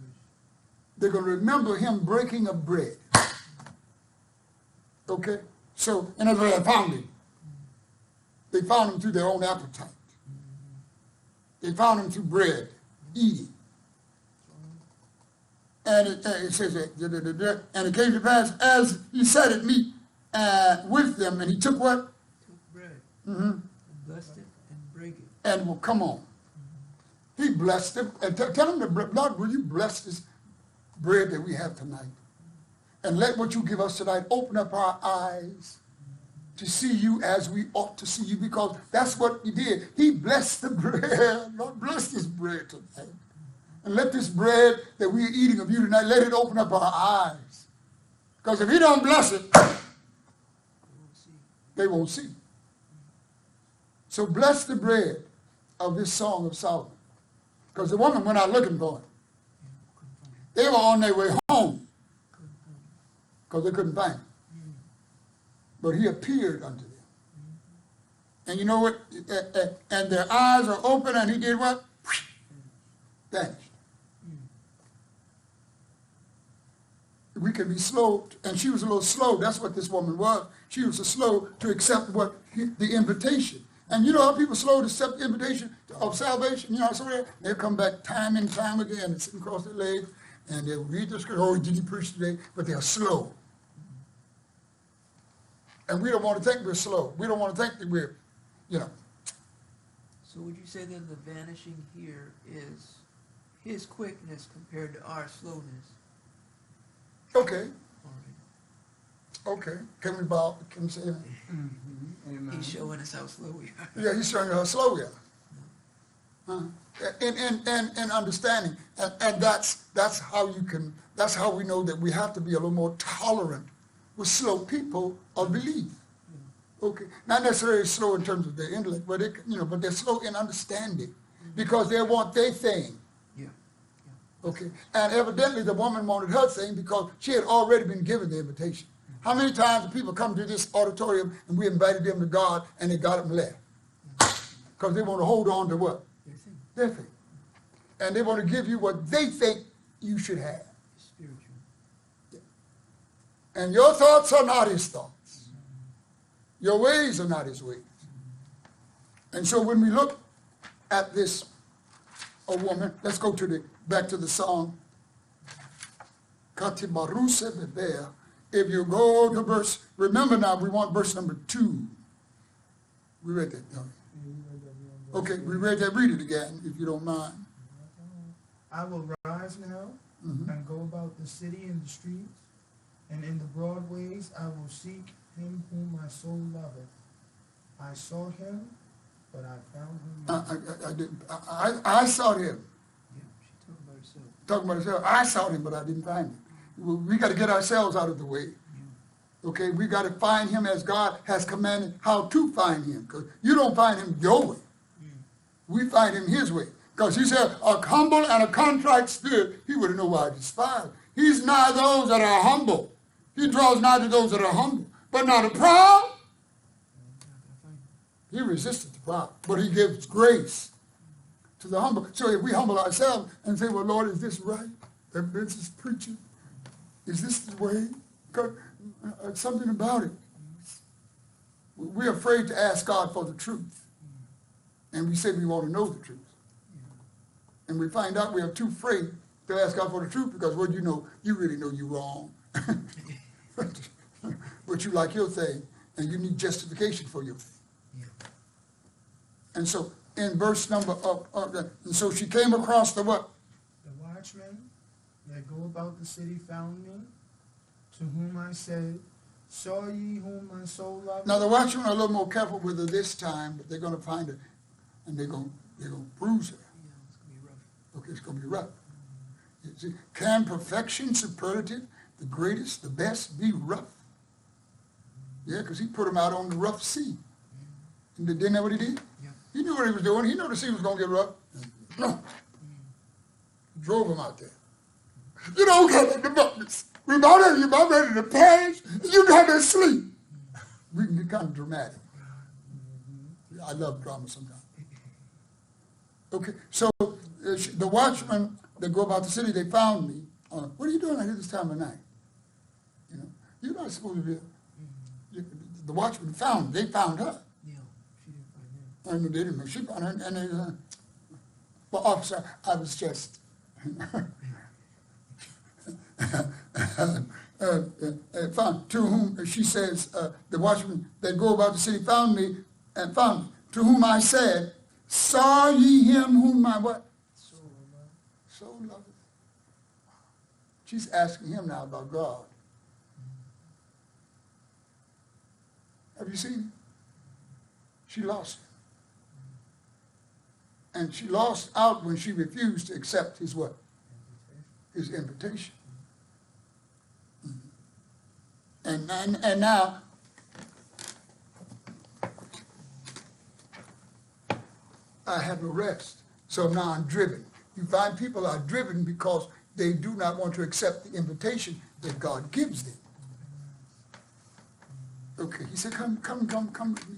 Speaker 1: They're going to remember him breaking of bread. Okay? So, in other words, they found him. They found him through their own appetite. They found him through bread, eating. And it says, and it came to pass as he sat at meat with them, and he took what?
Speaker 3: Took bread.
Speaker 1: Mm-hmm.
Speaker 3: Blessed it and break it.
Speaker 1: And will come on. He blessed them. And tell him, Lord, will you bless this bread that we have tonight? And let what you give us tonight open up our eyes to see you as we ought to see you, because that's what he did. He blessed the bread. Lord, bless this bread tonight. And let this bread that we're eating of you tonight, let it open up our eyes. Because if he don't bless it, they won't see. So bless the bread of this Song of Solomon. Because the woman went out looking for it. They were on their way home because they couldn't find him. But he appeared unto them. And you know what? And their eyes are open, and he did what? Vanished. We can be slow, and she was a little slow. That's what this woman was. She was slow to accept the invitation. And you know how people slow to accept the invitation of salvation? You know, so they'll come back time and time again and sit across their legs, and they'll read the scripture. Oh, did he preach today? But they're slow. And we don't want to think we're slow. We don't want to think that we're,
Speaker 3: So would you say then the vanishing here is his quickness compared to our slowness?
Speaker 1: Okay.
Speaker 3: All right.
Speaker 1: Okay. Can we bow? Can we say that?
Speaker 2: Amen.
Speaker 3: He's showing us how slow we are.
Speaker 1: Yeah, he's showing you how slow we are. In understanding. And that's how we know that we have to be a little more tolerant with slow people of belief. Okay. Not necessarily slow in terms of their intellect, but but they're slow in understanding because they want their thing.
Speaker 3: Yeah.
Speaker 1: Okay. And evidently the woman wanted her thing because she had already been given the invitation. How many times do people come to this auditorium and we invited them to God and they got them left? Because they want to hold on to what? Their thing. And they want to give you what they think you should have.
Speaker 3: Spiritual.
Speaker 1: Yeah. And your thoughts are not his thoughts. Your ways are not his ways. And so when we look at this woman, let's go back to the song. Katibaruse bebea. If you go to verse, remember now, we want verse number 2. We read that, don't we? Okay, we read that. Read it again, if you don't mind.
Speaker 2: I will rise now and go about the city and the streets, and in the broad ways I will seek him whom my soul loveth. I sought him, but I found him not.
Speaker 1: I didn't. I sought him.
Speaker 3: Yeah, she talking about herself.
Speaker 1: Talking about herself. I sought him, but I didn't find him. We got to get ourselves out of the way. Okay, we got to find him as God has commanded how to find him. Because you don't find him your way. We find him his way. Because he said, a humble and a contrite spirit, he wouldn't know why I despise. He's nigh those that are humble. He draws nigh to those that are humble. But not the proud. He resisted the proud. But he gives grace to the humble. So if we humble ourselves and say, well, Lord, is this right? That this is preaching? Is this the way? Something about it. We're afraid to ask God for the truth. And we say we want to know the truth. And we find out we are too afraid to ask God for the truth because what you know, you really know you're wrong. But you like your thing, and you need justification for your thing.
Speaker 3: Yeah.
Speaker 1: And so in verse number, and so she came across the what?
Speaker 2: The watchmen that go about the city found me, to whom I said, saw ye whom my soul loveth?
Speaker 1: Now the watchmen are a little more careful with her this time, but they're going to find her, and they're going to bruise her.
Speaker 3: Yeah, it's gonna be rough.
Speaker 1: Okay, it's going to be rough. You see, can perfection, superlative, the greatest, the best, be rough? Yeah, because he put them out on the rough sea. And didn't that what he did?
Speaker 3: Yeah.
Speaker 1: He knew what he was doing. He knew the sea was going to get rough. No. Drove them out there. You don't get in the buckets. We're about ready to perish. You got to sleep. We can get kind of dramatic. I love drama sometimes. Okay, so the watchmen that go about the city, they found me. What are you doing out here this time of night? You know, you're not supposed to be. The watchmen found. They found her.
Speaker 3: Yeah, she didn't find him.
Speaker 1: I know they didn't know. She found her, and they. Well, officer, I was just. Found to whom she says the watchmen that go about the city found me and found me. To whom I said, saw ye him whom my what? Soul loveth. She's asking him now about God. Have you seen him? She lost him. And she lost out when she refused to accept his what? His invitation. And now, I have no rest. So now I'm driven. You find people are driven because they do not want to accept the invitation that God gives them. Okay, he said, come with me.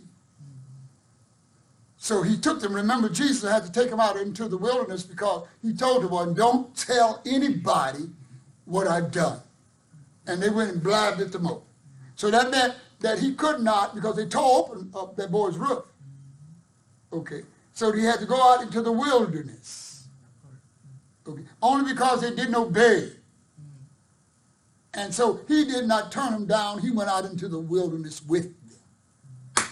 Speaker 1: So he took them. Remember, Jesus had to take them out into the wilderness because he told them, don't tell anybody what I've done. And they went and blabbed at the moat. So that meant that he could not, because they tore open up that boy's roof. Okay, so he had to go out into the wilderness. Okay, only because they didn't obey. And so he did not turn them down. He went out into the wilderness with them.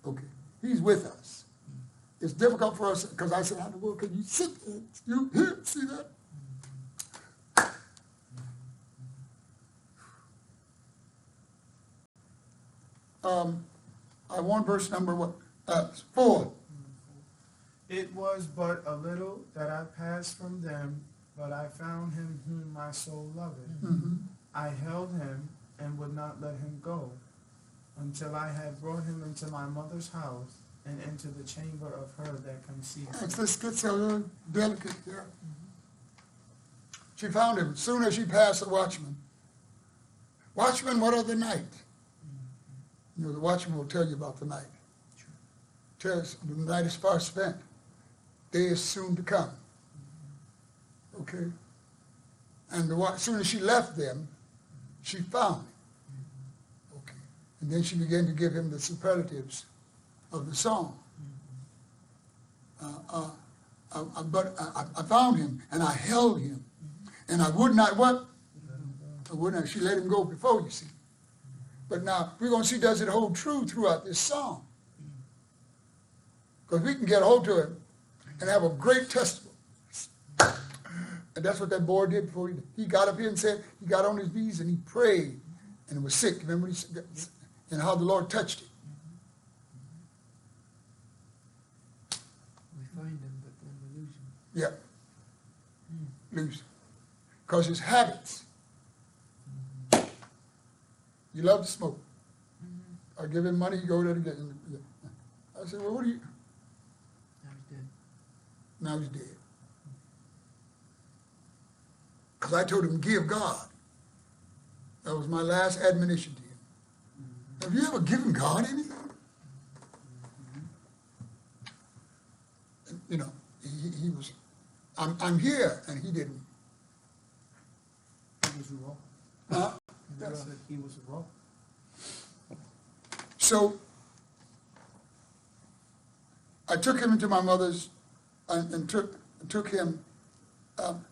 Speaker 1: Okay, he's with us. It's difficult for us, because I said, how in the world can you sit there? You here, see that? I want verse number what? 4.
Speaker 2: It was but a little that I passed from them, but I found him whom my soul loveth.
Speaker 1: Mm-hmm.
Speaker 2: I held him and would not let him go, until I had brought him into my mother's house and into the chamber of her that conceived me.
Speaker 1: This gets a little delicate here. She found him as soon as she passed the watchman. Watchman, what of the night? You know, the watchman will tell you about the night. Tells the night is far spent. Day is soon to come. Okay? And as soon as she left them, she found him. Okay. And then she began to give him the superlatives of the song. But I found him, and I held him, and I would not what? I would not. She let him go before, you see. But now, we're going to see, does it hold true throughout this song? Because we can get a hold to him and have a great testimony. And that's what that boy did before he got up here and said, he got on his knees and he prayed and was sick. Remember, and how the Lord touched him.
Speaker 3: We find him, but then we lose him.
Speaker 1: Yeah. Lose him. Because his habits. You love to smoke. I give him money, you go there to get him. I said, well, what do you?
Speaker 3: Now he's dead.
Speaker 1: Now he's dead. Because I told him, give God. That was my last admonition to him. Have you ever given God anything? And, you know, he was, I'm here, and he didn't.
Speaker 2: He was raw.
Speaker 1: Huh?
Speaker 2: Yes. He was raw.
Speaker 1: So I took him into my mother's and took him.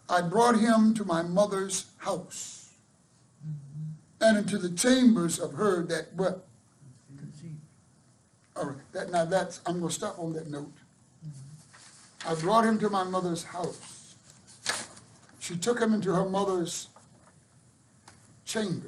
Speaker 1: I brought him to my mother's house and into the chambers of her that what?
Speaker 3: Conceived.
Speaker 1: All right. I'm going to stop on that note. I brought him to my mother's house. She took him into her mother's chamber.